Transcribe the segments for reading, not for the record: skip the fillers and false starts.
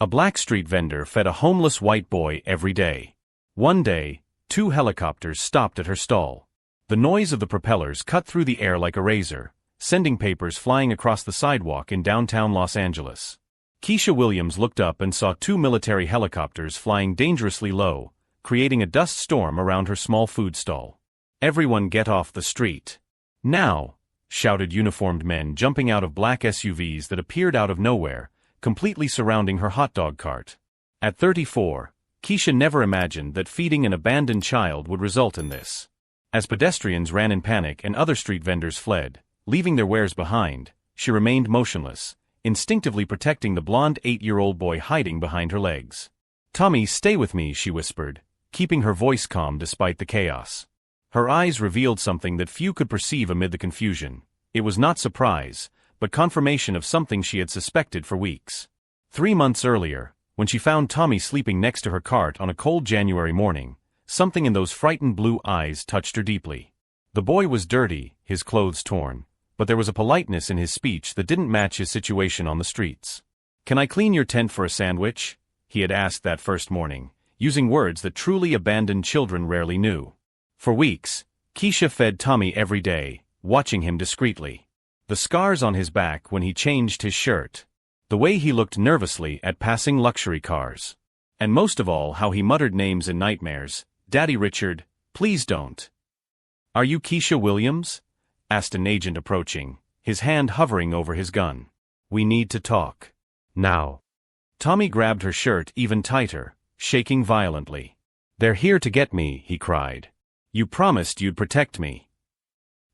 A black street vendor fed a homeless white boy every day. One day, 2 helicopters stopped at her stall. The noise of the propellers cut through the air like a razor, sending papers flying across the sidewalk in downtown Los Angeles. Keisha Williams looked up and saw 2 military helicopters flying dangerously low, creating a dust storm around her small food stall. "Everyone get off the street. Now!" shouted uniformed men jumping out of black SUVs that appeared out of nowhere, completely surrounding her hot dog cart. At 34, Keisha never imagined that feeding an abandoned child would result in this. As pedestrians ran in panic and other street vendors fled, leaving their wares behind, she remained motionless, instinctively protecting the blonde 8-year-old boy hiding behind her legs. "Tommy, stay with me," she whispered, keeping her voice calm despite the chaos. Her eyes revealed something that few could perceive amid the confusion. It was not surprise, but confirmation of something she had suspected for weeks. 3 months earlier, when she found Tommy sleeping next to her cart on a cold January morning, something in those frightened blue eyes touched her deeply. The boy was dirty, his clothes torn, but there was a politeness in his speech that didn't match his situation on the streets. "Can I clean your tent for a sandwich?" he had asked that first morning, using words that truly abandoned children rarely knew. For weeks, Keisha fed Tommy every day, watching him discreetly. The scars on his back when he changed his shirt. The way he looked nervously at passing luxury cars. And most of all how he muttered names in nightmares. "Daddy Richard, please don't." "Are you Keisha Williams?" asked an agent approaching, his hand hovering over his gun. "We need to talk. Now." Tommy grabbed her shirt even tighter, shaking violently. "They're here to get me," he cried. "You promised you'd protect me."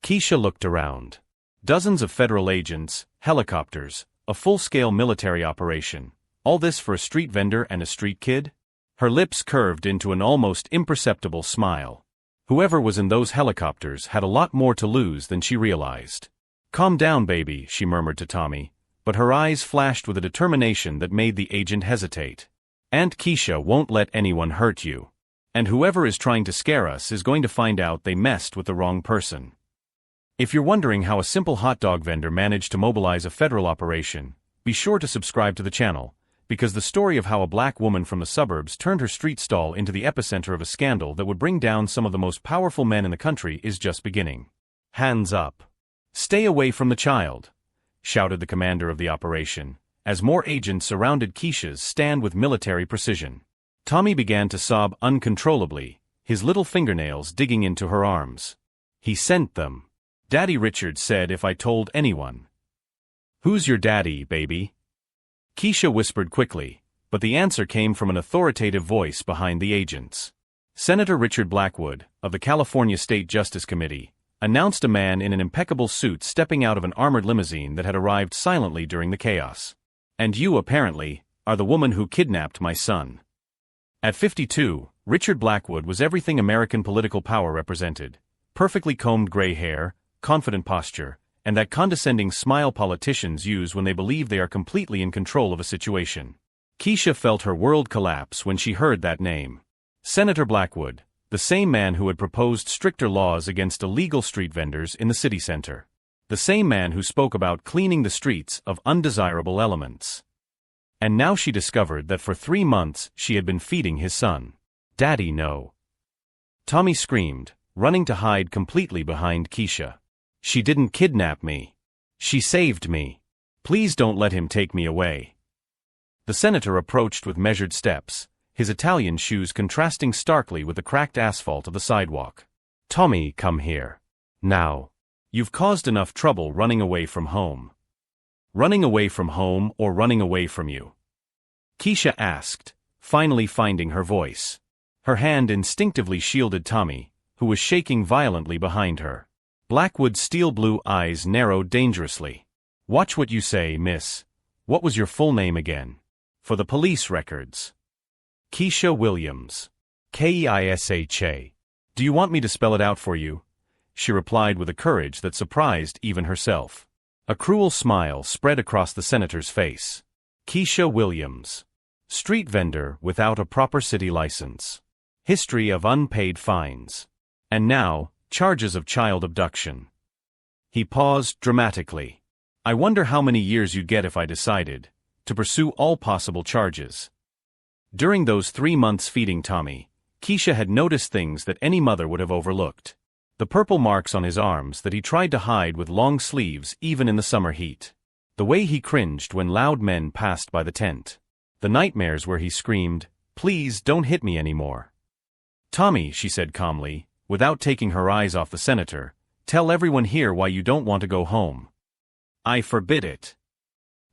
Keisha looked around. Dozens of federal agents, helicopters, a full-scale military operation. All this for a street vendor and a street kid? Her lips curved into an almost imperceptible smile. Whoever was in those helicopters had a lot more to lose than she realized. "Calm down, baby," she murmured to Tommy, but her eyes flashed with a determination that made the agent hesitate. "Aunt Keisha won't let anyone hurt you. And whoever is trying to scare us is going to find out they messed with the wrong person." If you're wondering how a simple hot dog vendor managed to mobilize a federal operation, be sure to subscribe to the channel, because the story of how a black woman from the suburbs turned her street stall into the epicenter of a scandal that would bring down some of the most powerful men in the country is just beginning. "Hands up. Stay away from the child," shouted the commander of the operation, as more agents surrounded Keisha's stand with military precision. Tommy began to sob uncontrollably, his little fingernails digging into her arms. "He sent them. Daddy Richard said if I told anyone." "Who's your daddy, baby?" Keisha whispered quickly, but the answer came from an authoritative voice behind the agents. Senator Richard Blackwood, of the California State Justice Committee, announced a man in an impeccable suit stepping out of an armored limousine that had arrived silently during the chaos. "And you, apparently, are the woman who kidnapped my son." At 52, Richard Blackwood was everything American political power represented. Perfectly combed gray hair, confident posture, and that condescending smile politicians use when they believe they are completely in control of a situation. Keisha felt her world collapse when she heard that name. Senator Blackwood, the same man who had proposed stricter laws against illegal street vendors in the city center. The same man who spoke about cleaning the streets of undesirable elements. And now she discovered that for 3 months she had been feeding his son. "Daddy, no." Tommy screamed, running to hide completely behind Keisha. "She didn't kidnap me. She saved me. Please don't let him take me away." The senator approached with measured steps, his Italian shoes contrasting starkly with the cracked asphalt of the sidewalk. "Tommy, come here. Now. You've caused enough trouble running away from home." "Running away from home or running away from you?" Keisha asked, finally finding her voice. Her hand instinctively shielded Tommy, who was shaking violently behind her. Blackwood's steel blue eyes narrowed dangerously. "Watch what you say, miss. What was your full name again? For the police records." "Keisha Williams. Keisha. Do you want me to spell it out for you?" she replied with a courage that surprised even herself. A cruel smile spread across the senator's face. Keisha Williams. Street vendor without a proper city license. History of unpaid fines. And now, charges of child abduction. He paused dramatically. "I wonder how many years you'd get if I decided to pursue all possible charges. During those 3 months feeding Tommy, Keisha had noticed things that any mother would have overlooked. The purple marks on his arms that he tried to hide with long sleeves even in the summer heat. The way he cringed when loud men passed by the tent. The nightmares where he screamed, "Please don't hit me anymore." "Tommy," she said calmly, without taking her eyes off the senator, "tell everyone here why you don't want to go home." "I forbid it."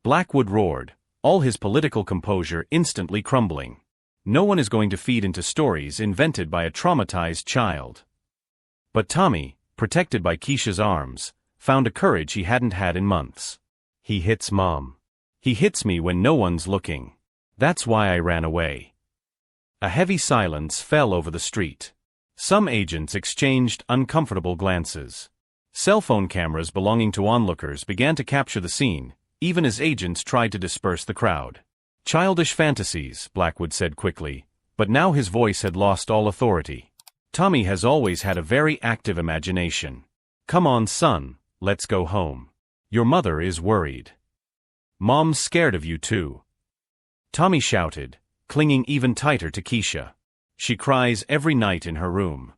Blackwood roared, all his political composure instantly crumbling. No one is going to feed into stories invented by a traumatized child. But Tommy, protected by Keisha's arms, found a courage he hadn't had in months. "He hits Mom. He hits me when no one's looking. That's why I ran away." A heavy silence fell over the street. Some agents exchanged uncomfortable glances. Cell phone cameras belonging to onlookers began to capture the scene, even as agents tried to disperse the crowd. "Childish fantasies," Blackwood said quickly, but now his voice had lost all authority. "Tommy has always had a very active imagination. Come on, son, let's go home. Your mother is worried. Mom's scared of you too." Tommy shouted, clinging even tighter to Keisha. "She cries every night in her room."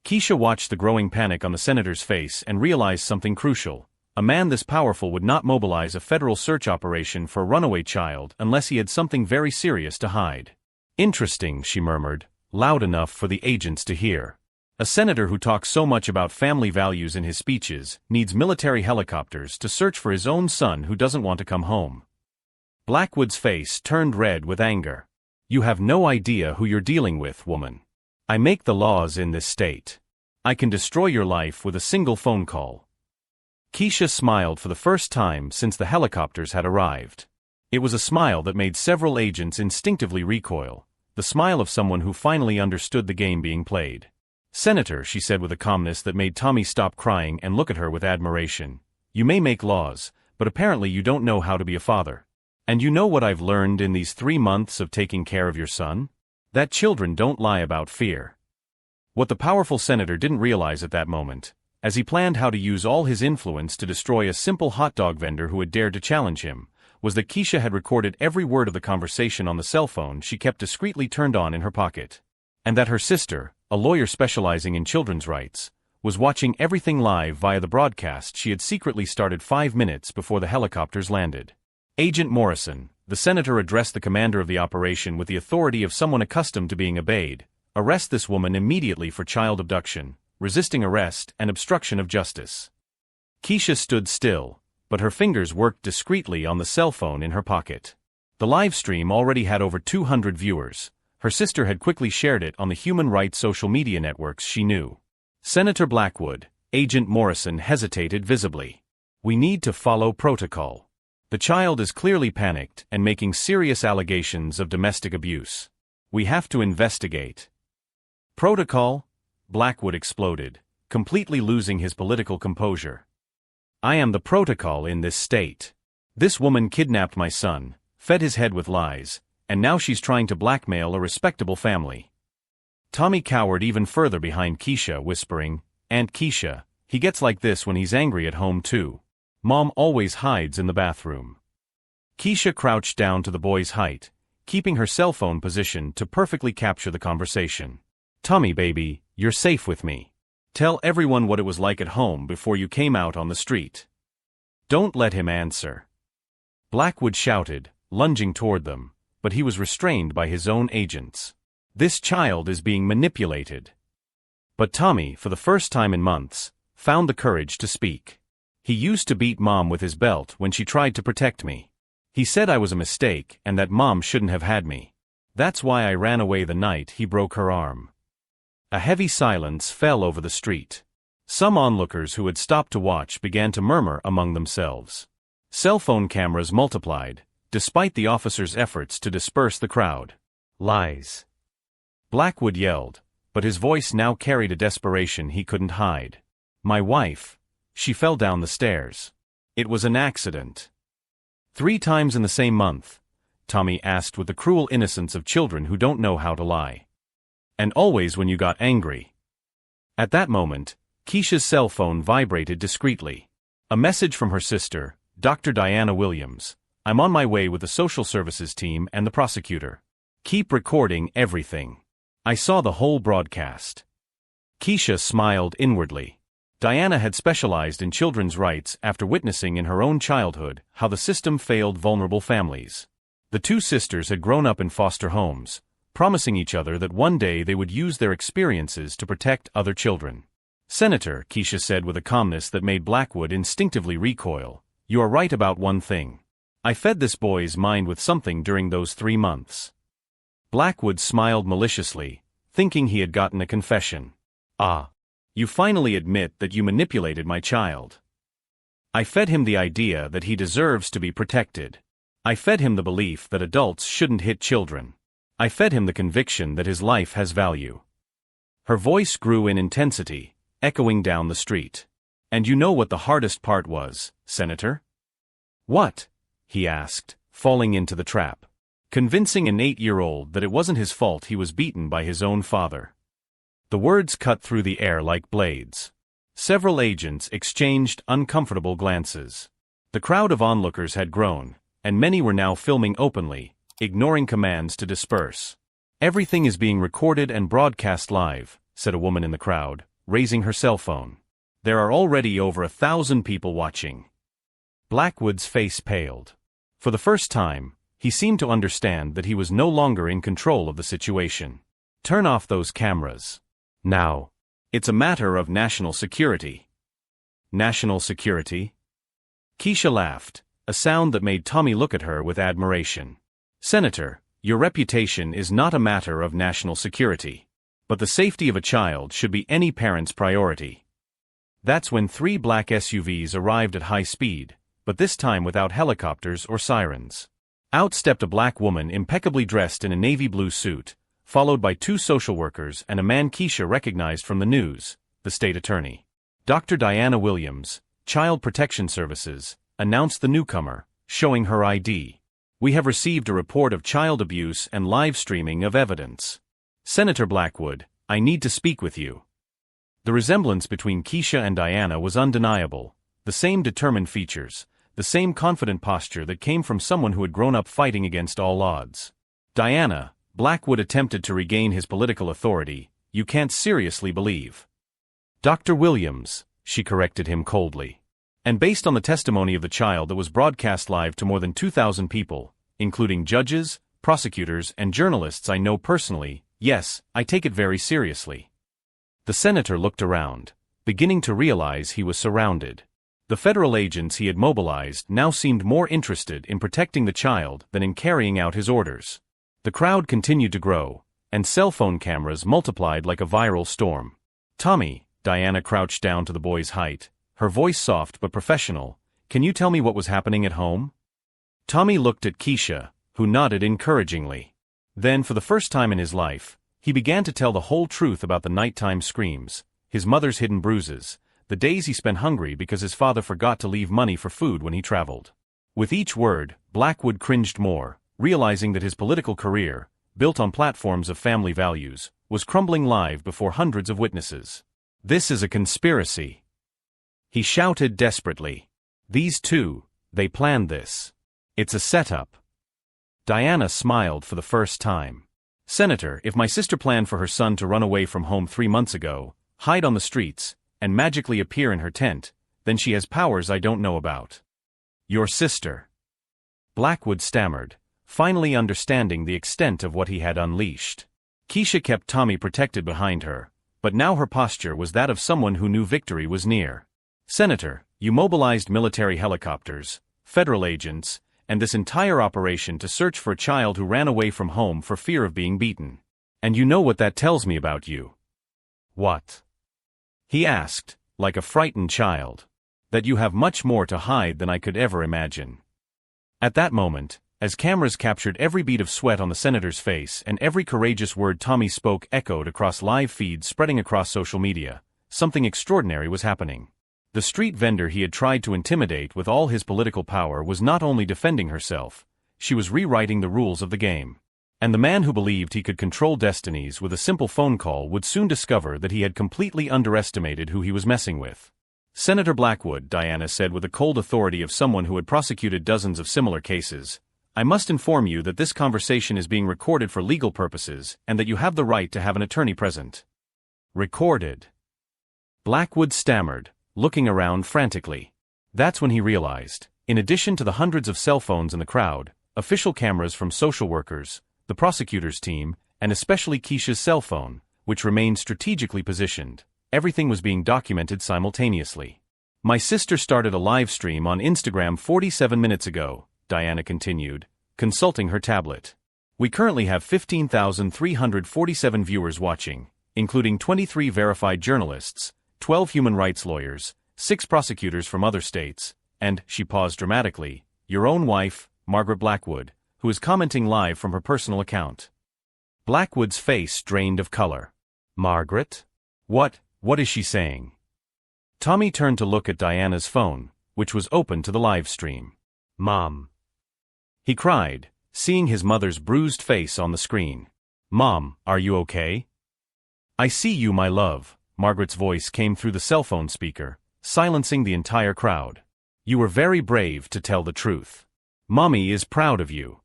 Keisha watched the growing panic on the senator's face and realized something crucial. A man this powerful would not mobilize a federal search operation for a runaway child unless he had something very serious to hide. "Interesting," she murmured, loud enough for the agents to hear. "A senator who talks so much about family values in his speeches needs military helicopters to search for his own son who doesn't want to come home." Blackwood's face turned red with anger. "You have no idea who you're dealing with, woman. I make the laws in this state. I can destroy your life with a single phone call." Keisha smiled for the first time since the helicopters had arrived. It was a smile that made several agents instinctively recoil, the smile of someone who finally understood the game being played. "Senator," she said with a calmness that made Tommy stop crying and look at her with admiration, "you may make laws, but apparently you don't know how to be a father. And you know what I've learned in these 3 months of taking care of your son? That children don't lie about fear." What the powerful senator didn't realize at that moment, as he planned how to use all his influence to destroy a simple hot dog vendor who had dared to challenge him, was that Keisha had recorded every word of the conversation on the cell phone she kept discreetly turned on in her pocket. And that her sister, a lawyer specializing in children's rights, was watching everything live via the broadcast she had secretly started 5 minutes before the helicopters landed. "Agent Morrison," the senator addressed the commander of the operation with the authority of someone accustomed to being obeyed, "arrest this woman immediately for child abduction, resisting arrest, and obstruction of justice." Keisha stood still, but her fingers worked discreetly on the cell phone in her pocket. The live stream already had over 200 viewers. Her sister had quickly shared it on the human rights social media networks she knew. "Senator Blackwood," Agent Morrison hesitated visibly. "We need to follow protocol. The child is clearly panicked and making serious allegations of domestic abuse. We have to investigate." "Protocol?" Blackwood exploded, completely losing his political composure. "I am the protocol in this state. This woman kidnapped my son, fed his head with lies, and now she's trying to blackmail a respectable family." Tommy cowered even further behind Keisha, whispering, "Aunt Keisha, he gets like this when he's angry at home too. Mom always hides in the bathroom." Keisha crouched down to the boy's height, keeping her cell phone positioned to perfectly capture the conversation. "Tommy baby, you're safe with me. Tell everyone what it was like at home before you came out on the street." "Don't let him answer," Blackwood shouted, lunging toward them, but he was restrained by his own agents. "This child is being manipulated." But Tommy, for the first time in months, found the courage to speak. "He used to beat Mom with his belt when she tried to protect me. He said I was a mistake and that Mom shouldn't have had me. That's why I ran away the night he broke her arm." A heavy silence fell over the street. Some onlookers who had stopped to watch began to murmur among themselves. Cell phone cameras multiplied, despite the officers' efforts to disperse the crowd. "Lies," Blackwood yelled, but his voice now carried a desperation he couldn't hide. "My wife, she fell down the stairs. It was an accident." 3 times in the same month, Tommy asked with the cruel innocence of children who don't know how to lie. "And always when you got angry." At that moment, Keisha's cell phone vibrated discreetly. A message from her sister, Dr. Diana Williams, I'm on my way with the social services team and the prosecutor. Keep recording everything. I saw the whole broadcast. Keisha smiled inwardly. Diana had specialized in children's rights after witnessing in her own childhood how the system failed vulnerable families. The two sisters had grown up in foster homes, promising each other that one day they would use their experiences to protect other children. Senator, Keisha said with a calmness that made Blackwood instinctively recoil, you are right about one thing. I fed this boy's mind with something during those 3 months. Blackwood smiled maliciously, thinking he had gotten a confession. Ah. You finally admit that you manipulated my child. I fed him the idea that he deserves to be protected. I fed him the belief that adults shouldn't hit children. I fed him the conviction that his life has value. Her voice grew in intensity, echoing down the street. And you know what the hardest part was, Senator? What? He asked, falling into the trap. Convincing an 8-year-old that it wasn't his fault he was beaten by his own father. The words cut through the air like blades. Several agents exchanged uncomfortable glances. The crowd of onlookers had grown, and many were now filming openly, ignoring commands to disperse. Everything is being recorded and broadcast live, said a woman in the crowd, raising her cell phone. There are already over 1,000 people watching. Blackwood's face paled. For the first time, he seemed to understand that he was no longer in control of the situation. Turn off those cameras. Now. It's a matter of national security. National security? Keisha laughed, a sound that made Tommy look at her with admiration. Senator, your reputation is not a matter of national security. But the safety of a child should be any parent's priority. That's when 3 black SUVs arrived at high speed, but this time without helicopters or sirens. Out stepped a black woman impeccably dressed in a navy blue suit, followed by 2 social workers and a man Keisha recognized from the news, the state attorney. Dr. Diana Williams, Child Protection Services, announced the newcomer, showing her ID. We have received a report of child abuse and live streaming of evidence. Senator Blackwood, I need to speak with you. The resemblance between Keisha and Diana was undeniable, the same determined features, the same confident posture that came from someone who had grown up fighting against all odds. Diana, Blackwood attempted to regain his political authority, you can't seriously believe. Dr. Williams, she corrected him coldly. And based on the testimony of the child that was broadcast live to more than 2,000 people, including judges, prosecutors, and journalists I know personally, yes, I take it very seriously. The senator looked around, beginning to realize he was surrounded. The federal agents he had mobilized now seemed more interested in protecting the child than in carrying out his orders. The crowd continued to grow, and cell phone cameras multiplied like a viral storm. Tommy, Diana crouched down to the boy's height, her voice soft but professional, can you tell me what was happening at home? Tommy looked at Keisha, who nodded encouragingly. Then, for the first time in his life, he began to tell the whole truth about the nighttime screams, his mother's hidden bruises, the days he spent hungry because his father forgot to leave money for food when he traveled. With each word, Blackwood cringed more, realizing that his political career, built on platforms of family values, was crumbling live before hundreds of witnesses. This is a conspiracy. He shouted desperately. These two, they planned this. It's a setup. Diana smiled for the first time. Senator, if my sister planned for her son to run away from home 3 months ago, hide on the streets, and magically appear in her tent, then she has powers I don't know about. Your sister. Blackwood stammered, finally understanding the extent of what he had unleashed. Keisha kept Tommy protected behind her, but now her posture was that of someone who knew victory was near. Senator, you mobilized military helicopters, federal agents, and this entire operation to search for a child who ran away from home for fear of being beaten. And you know what that tells me about you. What? He asked, like a frightened child. That you have much more to hide than I could ever imagine. At that moment, as cameras captured every bead of sweat on the senator's face and every courageous word Tommy spoke echoed across live feeds spreading across social media, something extraordinary was happening. The street vendor he had tried to intimidate with all his political power was not only defending herself, she was rewriting the rules of the game. And the man who believed he could control destinies with a simple phone call would soon discover that he had completely underestimated who he was messing with. Senator Blackwood, Diana said with the cold authority of someone who had prosecuted dozens of similar cases, I must inform you that this conversation is being recorded for legal purposes and that you have the right to have an attorney present. Recorded. Blackwood stammered, looking around frantically. That's when he realized, in addition to the hundreds of cell phones in the crowd, official cameras from social workers, the prosecutor's team, and especially Keisha's cell phone, which remained strategically positioned, everything was being documented simultaneously. My sister started a live stream on Instagram 47 minutes ago, Diana continued, consulting her tablet. We currently have 15,347 viewers watching, including 23 verified journalists, 12 human rights lawyers, 6 prosecutors from other states, and, she paused dramatically, your own wife, Margaret Blackwood, who is commenting live from her personal account. Blackwood's face drained of color. Margaret? What is she saying? Tommy turned to look at Diana's phone, which was open to the live stream. Mom. He cried, seeing his mother's bruised face on the screen. Mom, are you okay? I see you, my love, Margaret's voice came through the cell phone speaker, silencing the entire crowd. You were very brave to tell the truth. Mommy is proud of you.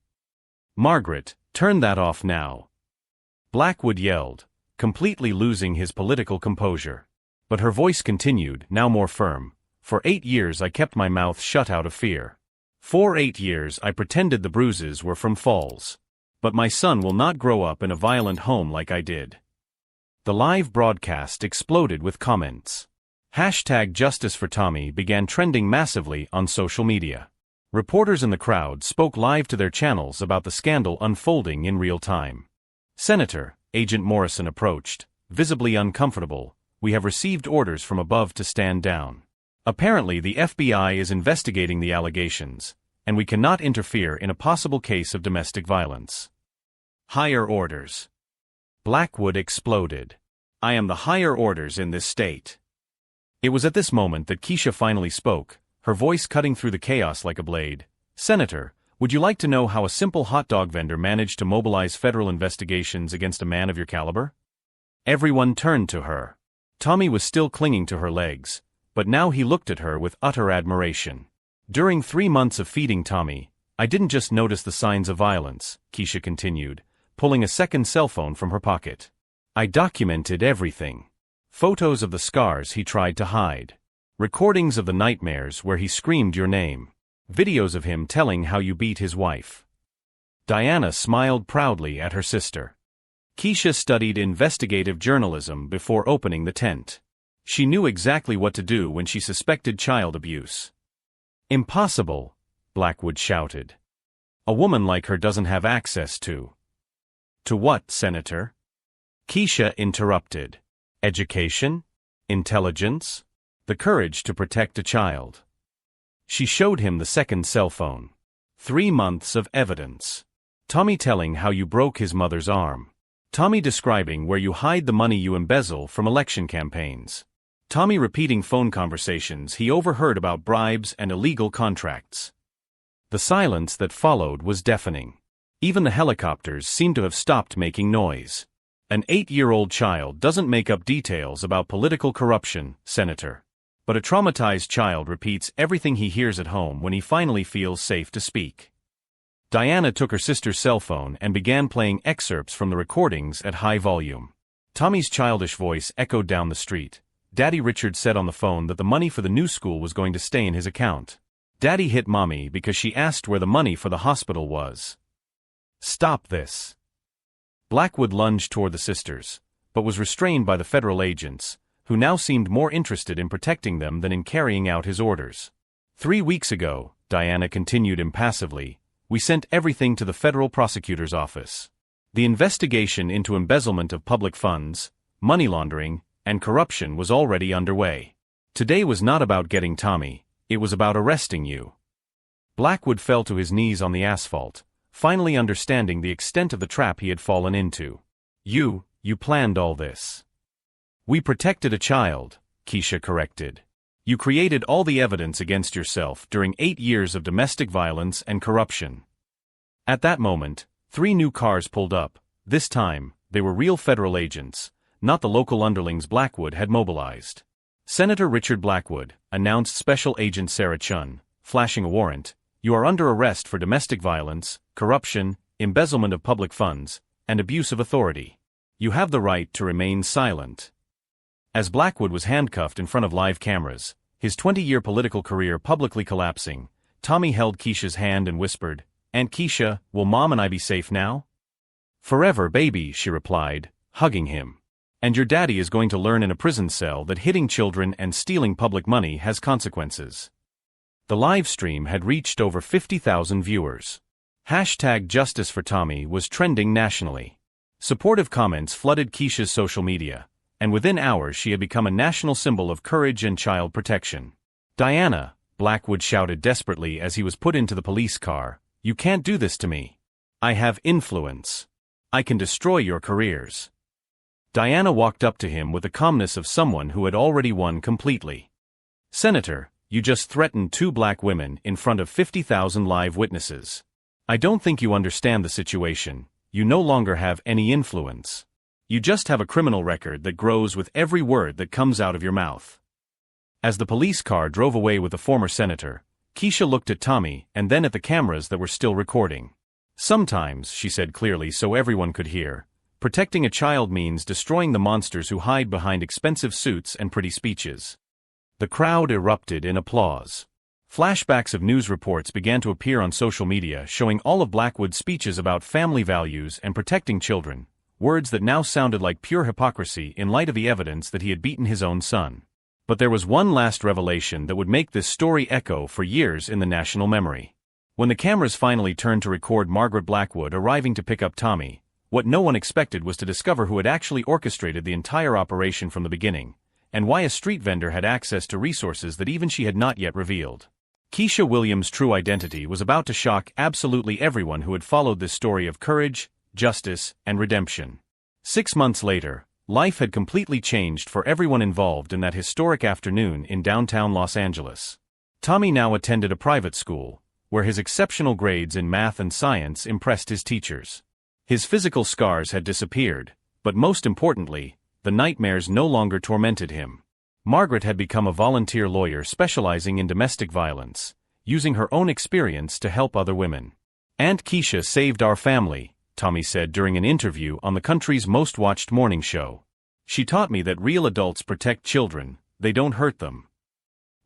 Margaret, turn that off now. Blackwood yelled, completely losing his political composure. But her voice continued, now more firm. For 8 years I kept my mouth shut out of fear. For 8 years I pretended the bruises were from falls. But my son will not grow up in a violent home like I did. The live broadcast exploded with comments. #JusticeForTommy began trending massively on social media. Reporters in the crowd spoke live to their channels about the scandal unfolding in real time. Senator, Agent Morrison approached, visibly uncomfortable. We have received orders from above to stand down. Apparently the FBI is investigating the allegations, and we cannot interfere in a possible case of domestic violence. Higher orders. Blackwood exploded. I am the higher orders in this state. It was at this moment that Keisha finally spoke, her voice cutting through the chaos like a blade. Senator, would you like to know how a simple hot dog vendor managed to mobilize federal investigations against a man of your caliber? Everyone turned to her. Tommy was still clinging to her legs, but now he looked at her with utter admiration. During 3 months of feeding Tommy, I didn't just notice the signs of violence, Keisha continued, pulling a second cell phone from her pocket. I documented everything. Photos of the scars he tried to hide. Recordings of the nightmares where he screamed your name. Videos of him telling how you beat his wife. Diana smiled proudly at her sister. Keisha studied investigative journalism before opening the tent. She knew exactly what to do when she suspected child abuse. Impossible, Blackwood shouted. A woman like her doesn't have access to. To what, Senator? Keisha interrupted. Education? Intelligence? The courage to protect a child. She showed him the second cell phone. 3 months of evidence. Tommy telling how you broke his mother's arm. Tommy describing where you hide the money you embezzle from election campaigns. Tommy repeating phone conversations he overheard about bribes and illegal contracts. The silence that followed was deafening. Even the helicopters seemed to have stopped making noise. An 8-year-old child doesn't make up details about political corruption, Senator. But a traumatized child repeats everything he hears at home when he finally feels safe to speak. Diana took her sister's cell phone and began playing excerpts from the recordings at high volume. Tommy's childish voice echoed down the street. Daddy Richard said on the phone that the money for the new school was going to stay in his account. Daddy hit Mommy because she asked where the money for the hospital was. Stop this. Blackwood lunged toward the sisters, but was restrained by the federal agents, who now seemed more interested in protecting them than in carrying out his orders. 3 weeks ago, Diana continued impassively, we sent everything to the federal prosecutor's office. The investigation into embezzlement of public funds, money laundering, and corruption was already underway. Today was not about getting Tommy, it was about arresting you. Blackwood fell to his knees on the asphalt, finally understanding the extent of the trap he had fallen into. You planned all this. We protected a child, Keisha corrected. You created all the evidence against yourself during 8 years of domestic violence and corruption. At that moment, 3 new cars pulled up. This time, they were real federal agents, not the local underlings Blackwood had mobilized. Senator Richard Blackwood, announced Special Agent Sarah Chun, flashing a warrant, "You are under arrest for domestic violence, corruption, embezzlement of public funds, and abuse of authority. You have the right to remain silent." As Blackwood was handcuffed in front of live cameras, his 20-year political career publicly collapsing, Tommy held Keisha's hand and whispered, "Aunt Keisha, will Mom and I be safe now?" "Forever, baby," she replied, hugging him. "And your daddy is going to learn in a prison cell that hitting children and stealing public money has consequences." The live stream had reached over 50,000 viewers. #Justice for Tommy was trending nationally. Supportive comments flooded Keisha's social media, and within hours she had become a national symbol of courage and child protection. "Diana," Blackwood shouted desperately as he was put into the police car, "you can't do this to me. I have influence. I can destroy your careers." Diana walked up to him with the calmness of someone who had already won completely. "Senator, you just threatened 2 black women in front of 50,000 live witnesses. I don't think you understand the situation. You no longer have any influence. You just have a criminal record that grows with every word that comes out of your mouth." As the police car drove away with the former senator, Keisha looked at Tommy and then at the cameras that were still recording. "Sometimes," she said clearly so everyone could hear, "protecting a child means destroying the monsters who hide behind expensive suits and pretty speeches." The crowd erupted in applause. Flashbacks of news reports began to appear on social media showing all of Blackwood's speeches about family values and protecting children, words that now sounded like pure hypocrisy in light of the evidence that he had beaten his own son. But there was one last revelation that would make this story echo for years in the national memory. When the cameras finally turned to record Margaret Blackwood arriving to pick up Tommy, what no one expected was to discover who had actually orchestrated the entire operation from the beginning, and why a street vendor had access to resources that even she had not yet revealed. Keisha Williams' true identity was about to shock absolutely everyone who had followed this story of courage, justice, and redemption. 6 months later, life had completely changed for everyone involved in that historic afternoon in downtown Los Angeles. Tommy now attended a private school, where his exceptional grades in math and science impressed his teachers. His physical scars had disappeared, but most importantly, the nightmares no longer tormented him. Margaret had become a volunteer lawyer specializing in domestic violence, using her own experience to help other women. "Aunt Keisha saved our family," Tommy said during an interview on the country's most watched morning show. "She taught me that real adults protect children, they don't hurt them."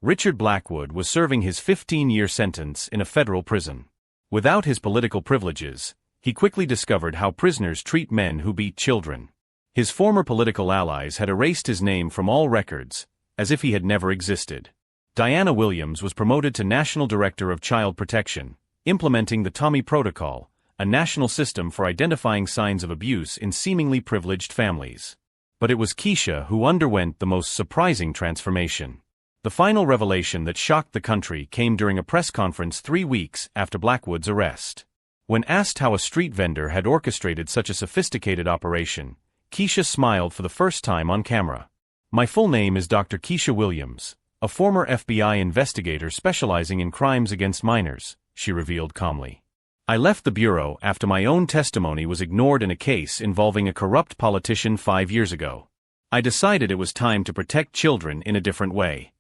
Richard Blackwood was serving his 15-year sentence in a federal prison. Without his political privileges, he quickly discovered how prisoners treat men who beat children. His former political allies had erased his name from all records, as if he had never existed. Diana Williams was promoted to National Director of Child Protection, implementing the Tommy Protocol, a national system for identifying signs of abuse in seemingly privileged families. But it was Keisha who underwent the most surprising transformation. The final revelation that shocked the country came during a press conference 3 weeks after Blackwood's arrest. When asked how a street vendor had orchestrated such a sophisticated operation, Keisha smiled for the first time on camera. "My full name is Dr. Keisha Williams, a former FBI investigator specializing in crimes against minors," she revealed calmly. "I left the bureau after my own testimony was ignored in a case involving a corrupt politician 5 years ago. I decided it was time to protect children in a different way."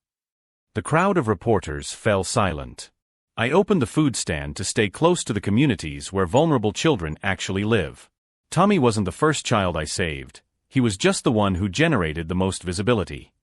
The crowd of reporters fell silent. "I opened the food stand to stay close to the communities where vulnerable children actually live. Tommy wasn't the first child I saved. He was just the one who generated the most visibility."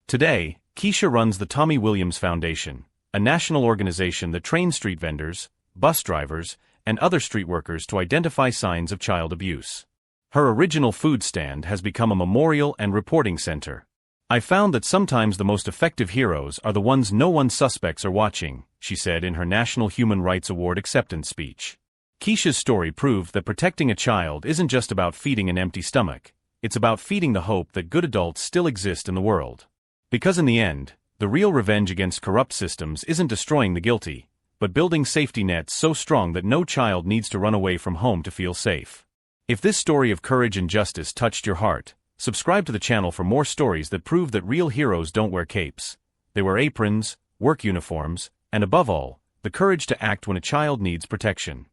Today, Keisha runs the Tommy Williams Foundation, a national organization that trains street vendors, bus drivers, and other street workers to identify signs of child abuse. Her original food stand has become a memorial and reporting center. "I found that sometimes the most effective heroes are the ones no one suspects are watching," she said in her National Human Rights Award acceptance speech. Keisha's story proved that protecting a child isn't just about feeding an empty stomach. It's about feeding the hope that good adults still exist in the world. Because in the end, the real revenge against corrupt systems isn't destroying the guilty, but building safety nets so strong that no child needs to run away from home to feel safe. If this story of courage and justice touched your heart, subscribe to the channel for more stories that prove that real heroes don't wear capes. They wear aprons, work uniforms, and above all, the courage to act when a child needs protection.